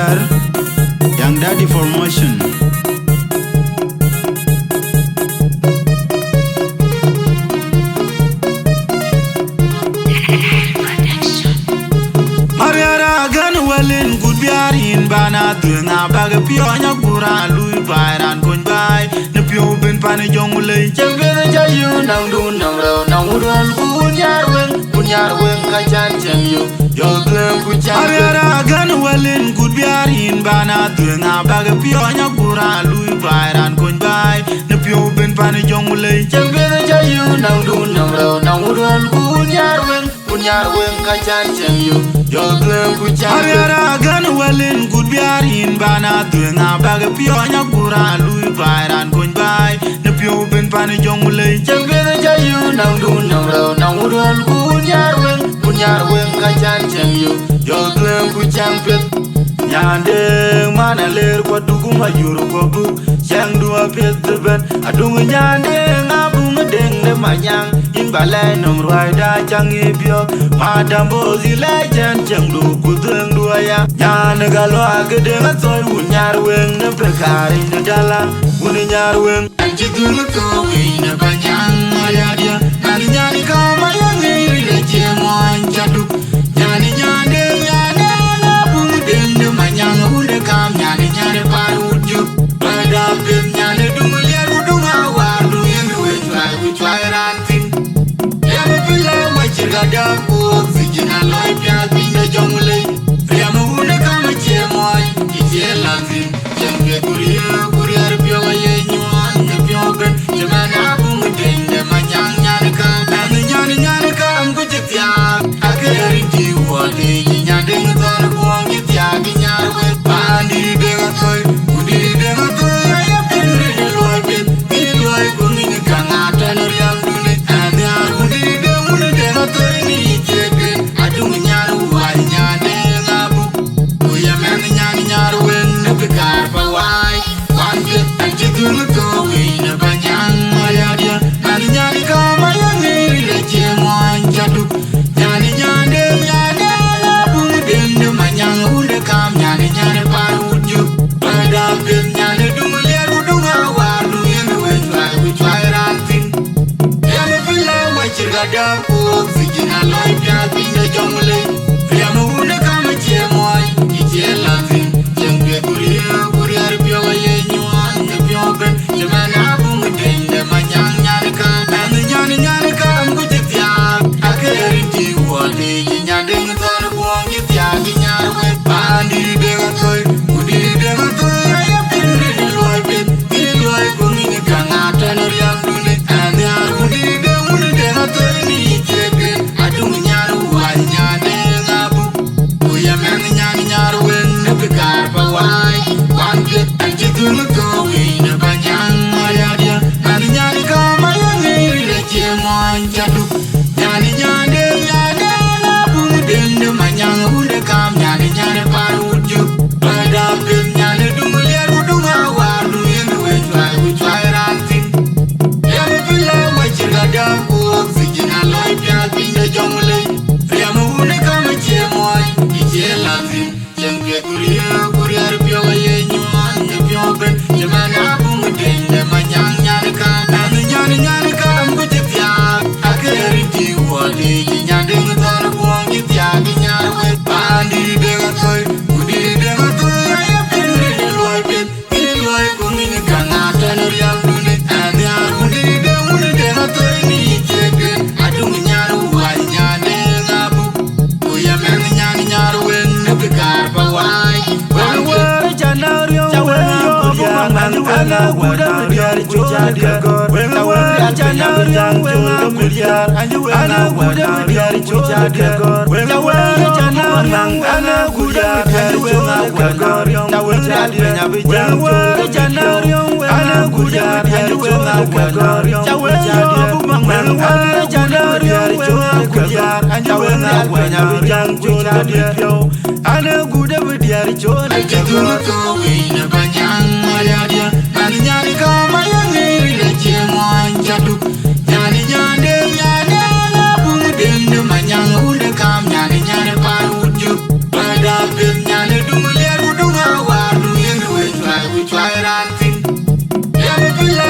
Budiar, Young Daddy Promotion. Mariara gan walin gudbiarin bana tunga baga pionya gura lui bairan kon bai ne pio ben pane jongulei chembere jayu nang dun nang ro nang udon punyar wen ka chan chengyu yoglem puchan Mariara gan walin gudbiarin bana tunga baga pionya gura lui bairan kon bai ne pio ben pane jongulei chembere jayu nang dun nang ro nang udon punyar wen ka chan chengyu yoglem puchan Mariara gan walin gudbiarin bana tunga baga pionya gura lui bairan kon bai ne pio ben pane jongulei chembere jayu nang dun nang ro nang udon punyar wen ka chan chengyu yoglem puchan pet nyande mana ler kwa dugu majuru kwa bu yang dua pet ben adung nyande ngabung deng de manyang in balai nom ruai da changi bio madam bozi legend jang du kudeng dua ya nyane galo agede ngatoi unyar wen ne pekari ne dala unyar wen anjidul ko ina banyang maya dia kan nyani kama yang iri le jemon jadu nyani nyande ngabung deng de manyang ude kam nyani parut juk pada pet nyane dumulia udunga wardu yang we try ranting Gada ko sijina loy pya pinda jongule ya muune kama chemoy ije lazim jenge kuriya pyo ye nyuan ne pyo ben jemana bung dende manyang nyane ka amgo jetya akari ti wode nyande ngon ko ngitya ginyarwe pandi de gatoy udi de gatoy ya pinri loy pet ni loy ko ni kanga tanur yang dune ada udi de udi de gatoy ni jebe adung nyaru wa nyane ngabu uya men nyar wen ne bekar pawai wan pet anjidul ko ina banyang maya dia kan nyani kama yang iri le jemon jadu nyani nyande ngabu dende manyang ude kam nyane parut juk pada pet nyane dumulia udunga wardu yang we try ranting ya me pila wa chirgada ko sijina loy pya pinda jongule ya muune kama chemoy ije lazim jenge kuriya pyo ye nyuan ne pyo ben jemana bung dende manyang nyane ka amgo jetya akari ti wode nyande ngon ko ngitya ginyarwe pandi de gatoy udi de gatoy ya pinri loy pet ni loy ko ni kanga tanur yang dune anya udi de gatoy ni jebe adung nyaru wa nyane ngabu uya men nyar wen ne bekar pawai wan pet anjidul ko ina banyang maya dia kan nyani kama yang iri le jemon jadu nyani nyande ngabu dende manyang ude kam nyani parut juk pada pet nyane dumulia udunga wardu yang we try ranting ya me pila wa chirgada ko sijina loy pya pinda jongule ya muune kama chemoy ije lazim jenge kuriya pyo ye nyuan ne pyo ben jemana bung dende manyang nyane ka amgo jetya akari ti wode nyande ngon ko ngitya ginyarwe pandi de gatoy udi de gatoy ya pinri loy pet ni loy ko ni kanga tanur yang dune ada udi de gatoy ni jebe adung nyaru wa nyane ngabu uya men nyar wen ne bekar pawai wan janar yo ana guda biar jadi gor wan janar yo ana guda biar jadi gor wan janar yo ana guda biar jadi gor wan janar yo ana guda biar jadi gor wan janar yo ana guda biar jadi gor ina banyang maya dia kan nyani kama yang iri le jemon jadu nyani nyande ngabu dende manyang ude kam nyani parut juk pada pet nyane dumulia udunga Kala